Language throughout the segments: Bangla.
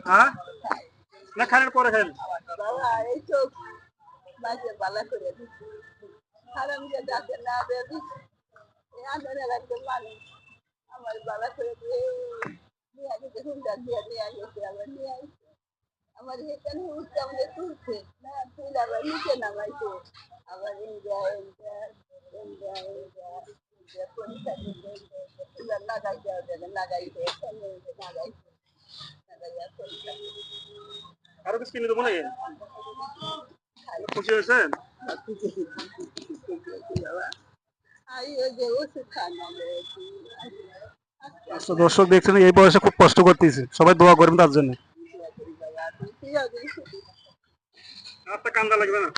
হ্যাঁ না খানের পরে খান বাবা এই চোখ মাঝে বালা করে দিচ্ছে হারাম যে যাতে না দেয় এই আন্দোলনের একজন মানুষ আমার বালা করে দিয়ে নিয়ে আগে দেখুন দিয়ে নিয়ে গেছে আবার নিয়ে আসছে আমার এখানে উঠতে আমাদের তুলছে না তুলে আবার নিচে নামাইছে আবার পরীক্ষা দিতে লাগাইতে হবে লাগাইতে লাগাইছে লাগাইয়া পরীক্ষা আরো কিছু কিনে দেবো নাকি খুশি হয়েছেন আচ্ছা দর্শক দেখছেন এই বয়সে খুব কষ্ট করতেছে সবাই দোয়া করবেন তার জন্য আপনার কান্দা লাগবে না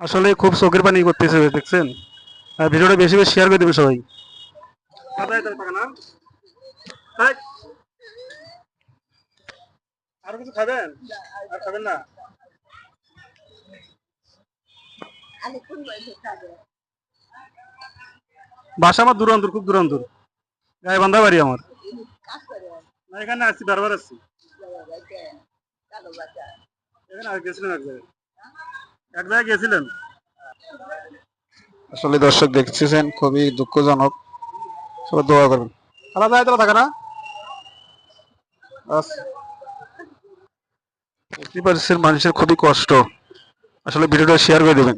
আসলে খুব চোখের পানি করতেছে দেখছেন আর ভিডিওটা বেশি বেশি শেয়ার করে দেবে সবাই আর কিছু খাবেন আর খাবেন না বাসা আমার দূরান্তর খুব দূরান্তর গাইবান্ধা বাড়ি আমার না এখানে আসছি বারবার আসছি এখানে আর গেছিলেন এক জায়গায় গেছিলেন আসলে দর্শক দেখতেছেন খুবই দুঃখজনক সবাই দোয়া করবেন আলাদা আয়তলা থাকে না বুঝতে পারছেন মানুষের খুবই কষ্ট আসলে ভিডিওটা শেয়ার করে দেবেন